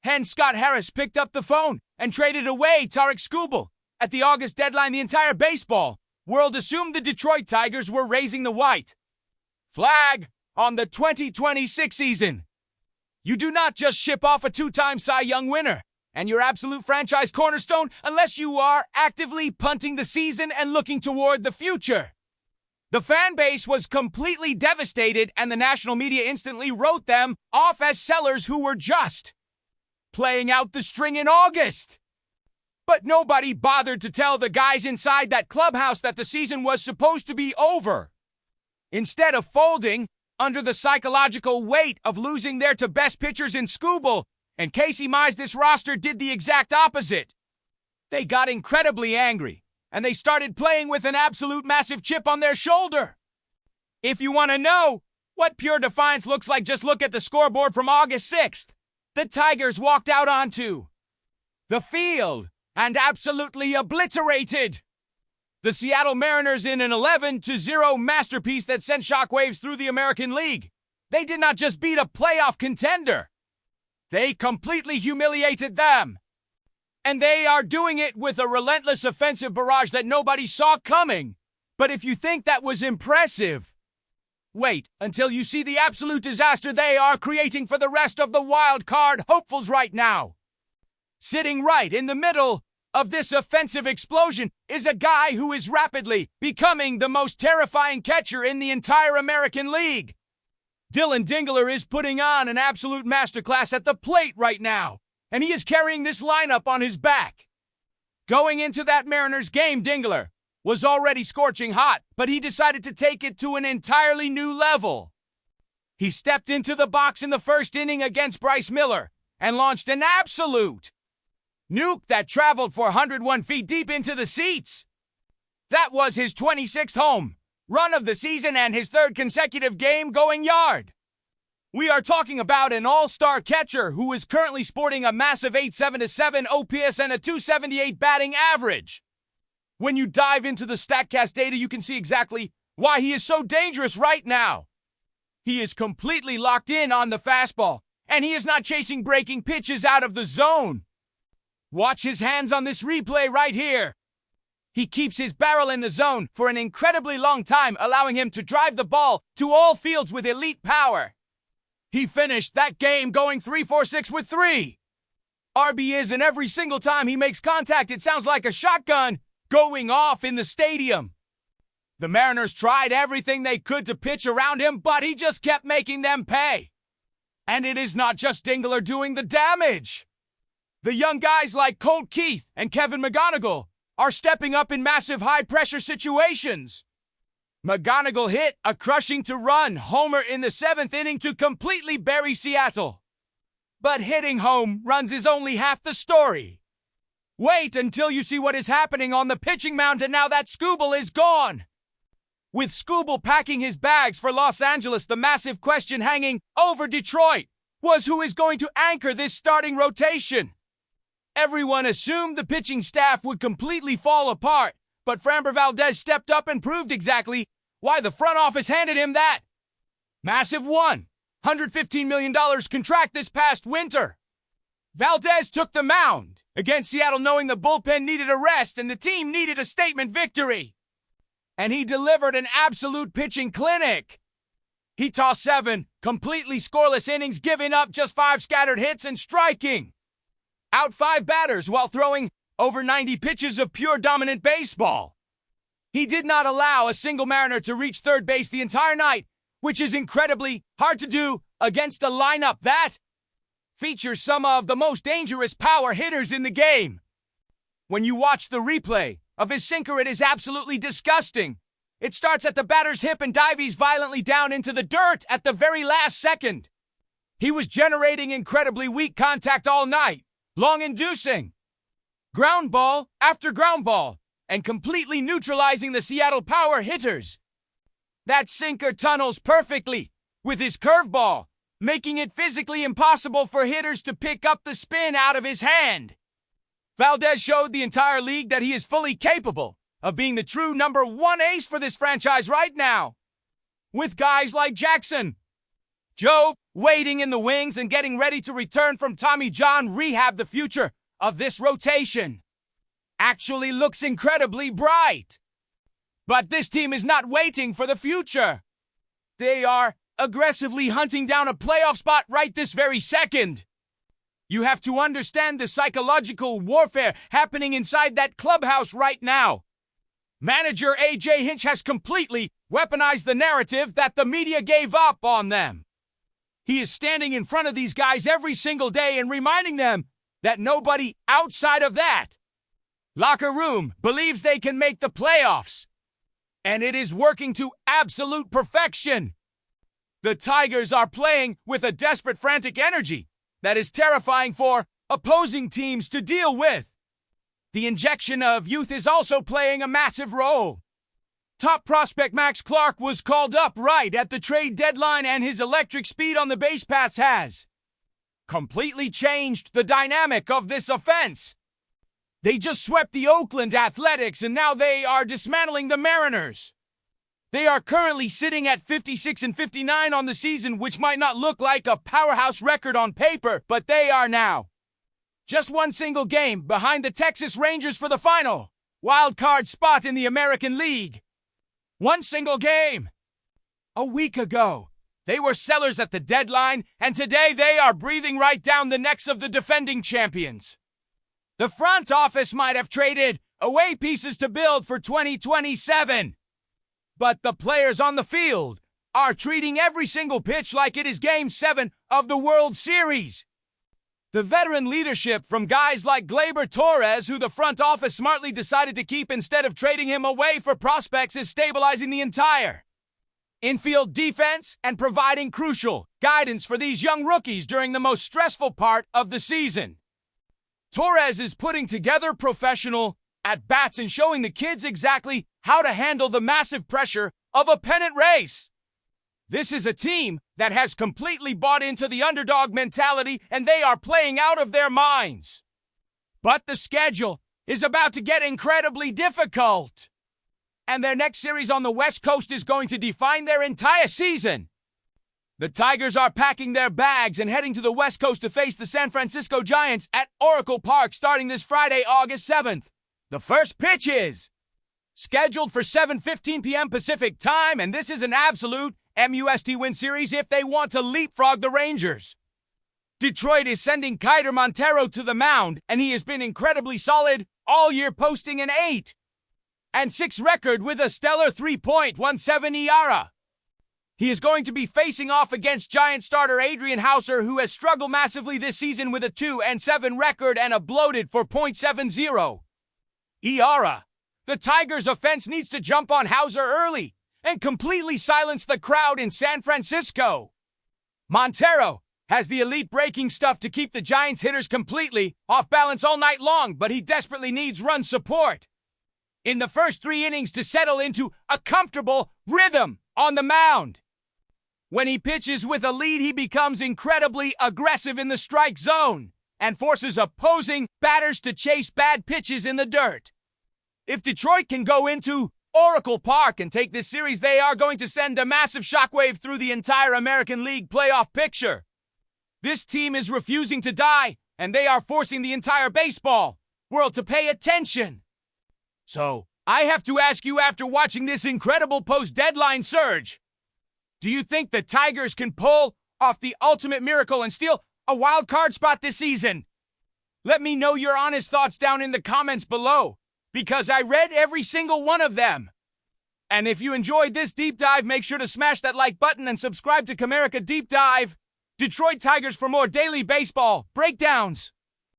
Hence, Scott Harris picked up the phone and traded away Tarik Skubal. At the August deadline, the entire baseball world assumed the Detroit Tigers were raising the white flag on the 2026 season. You do not just ship off a two-time Cy Young winner and your absolute franchise cornerstone unless you are actively punting the season and looking toward the future. The fan base was completely devastated, and the national media instantly wrote them off as sellers who were just playing out the string in August. But nobody bothered to tell the guys inside that clubhouse that the season was supposed to be over. Instead of folding under the psychological weight of losing their two best pitchers in Skubal and Casey Mize, this roster did the exact opposite. They got incredibly angry, and they started playing with an absolute massive chip on their shoulder. If you want to know what pure defiance looks like, just look at the scoreboard from August 6th. The Tigers walked out onto the field and absolutely obliterated the Seattle Mariners in an 11-0 masterpiece that sent shockwaves through the American League. They did not just beat a playoff contender. They completely humiliated them. And they are doing it with a relentless offensive barrage that nobody saw coming. But if you think that was impressive, wait until you see the absolute disaster they are creating for the rest of the wild card hopefuls right now. Sitting right in the middle of this offensive explosion is a guy who is rapidly becoming the most terrifying catcher in the entire American League. Dylan Dingler is putting on an absolute masterclass at the plate right now, and he is carrying this lineup on his back. Going into that Mariners game, Dingler was already scorching hot, but he decided to take it to an entirely new level. He stepped into the box in the first inning against Bryce Miller and launched an absolute nuke that traveled 401 feet deep into the seats. That was his 26th home run of the season and his third consecutive game-going yard. We are talking about an all-star catcher who is currently sporting a massive 8.77 OPS and a 278 batting average. When you dive into the StatCast data, you can see exactly why he is so dangerous right now. He is completely locked in on the fastball, and he is not chasing breaking pitches out of the zone. Watch his hands on this replay right here. He keeps his barrel in the zone for an incredibly long time, allowing him to drive the ball to all fields with elite power. He finished that game going 3-4-6 with 3 RBIs, and every single time he makes contact, it sounds like a shotgun going off in the stadium. The Mariners tried everything they could to pitch around him, but he just kept making them pay. And it is not just Dingler doing the damage. The young guys like Colt Keith and Kevin McGonigal are stepping up in massive high-pressure situations. McGonigal hit a crushing to-run homer in the 7th inning to completely bury Seattle. But hitting home runs is only half the story. Wait until you see what is happening on the pitching mound, and now that Skubal is gone. With Skubal packing his bags for Los Angeles, the massive question hanging over Detroit was who is going to anchor this starting rotation. Everyone assumed the pitching staff would completely fall apart, but Framber Valdez stepped up and proved exactly why the front office handed him that massive $115 million contract this past winter. Valdez took the mound against Seattle knowing the bullpen needed a rest and the team needed a statement victory. And he delivered an absolute pitching clinic. He tossed 7 completely scoreless innings, giving up just 5 scattered hits and striking out 5 batters while throwing over 90 pitches of pure dominant baseball. He did not allow a single Mariner to reach third base the entire night, which is incredibly hard to do against a lineup that features some of the most dangerous power hitters in the game. When you watch the replay of his sinker, it is absolutely disgusting. It starts at the batter's hip and dives violently down into the dirt at the very last second. He was generating incredibly weak contact all night, long-inducing ground ball after ground ball, and completely neutralizing the Seattle power hitters. That sinker tunnels perfectly with his curveball, making it physically impossible for hitters to pick up the spin out of his hand. Valdez showed the entire league that he is fully capable of being the true number 1 ace for this franchise right now. With guys like Jackson, Joe, waiting in the wings and getting ready to return from Tommy John rehab. The future of this rotation actually looks incredibly bright. But this team is not waiting for the future. They are aggressively hunting down a playoff spot right this very second. You have to understand the psychological warfare happening inside that clubhouse right now. Manager A.J. Hinch has completely weaponized the narrative that the media gave up on them. He is standing in front of these guys every single day and reminding them that nobody outside of that locker room believes they can make the playoffs. And it is working to absolute perfection. The Tigers are playing with a desperate, frantic energy that is terrifying for opposing teams to deal with. The injection of youth is also playing a massive role. Top prospect Max Clark was called up right at the trade deadline, and his electric speed on the base paths has completely changed the dynamic of this offense. They just swept the Oakland Athletics, and now they are dismantling the Mariners. They are currently sitting at 56-59 on the season, which might not look like a powerhouse record on paper, but they are now just one single game behind the Texas Rangers for the final wild card spot in the American League. One single game. A week ago, they were sellers at the deadline, and today they are breathing right down the necks of the defending champions. The front office might have traded away pieces to build for 2027. But the players on the field are treating every single pitch like it is Game 7 of the World Series. The veteran leadership from guys like Gleyber Torres, who the front office smartly decided to keep instead of trading him away for prospects, is stabilizing the entire infield defense and providing crucial guidance for these young rookies during the most stressful part of the season. Torres is putting together professional at-bats and showing the kids exactly how to handle the massive pressure of a pennant race. This is a team that has completely bought into the underdog mentality, and they are playing out of their minds. But the schedule is about to get incredibly difficult. And their next series on the West Coast is going to define their entire season. The Tigers are packing their bags and heading to the West Coast to face the San Francisco Giants at Oracle Park starting this Friday, August 7th. The first pitch is scheduled for 7:15 p.m. Pacific time, and this is an absolute MUST win series if they want to leapfrog the Rangers. Detroit is sending Kiter Montero to the mound, and he has been incredibly solid all year, posting an 8-6 record with a stellar 3.17 ERA. He is going to be facing off against Giant starter Adrian Houser, who has struggled massively this season with a 2-7 record and a bloated 4.70 ERA. The Tigers' offense needs to jump on Houser early and completely silence the crowd in San Francisco. Montero has the elite breaking stuff to keep the Giants' hitters completely off balance all night long, but he desperately needs run support in the first 3 innings to settle into a comfortable rhythm on the mound. When he pitches with a lead, he becomes incredibly aggressive in the strike zone and forces opposing batters to chase bad pitches in the dirt. If Detroit can go into Oracle Park and take this series, they are going to send a massive shockwave through the entire American League playoff picture. This team is refusing to die, and they are forcing the entire baseball world to pay attention. So, I have to ask you, after watching this incredible post-deadline surge, do you think the Tigers can pull off the ultimate miracle and steal a wild card spot this season? Let me know your honest thoughts down in the comments below, because I read every single one of them. And if you enjoyed this deep dive, make sure to smash that like button and subscribe to Comerica Deep Dive Detroit Tigers for more daily baseball breakdowns.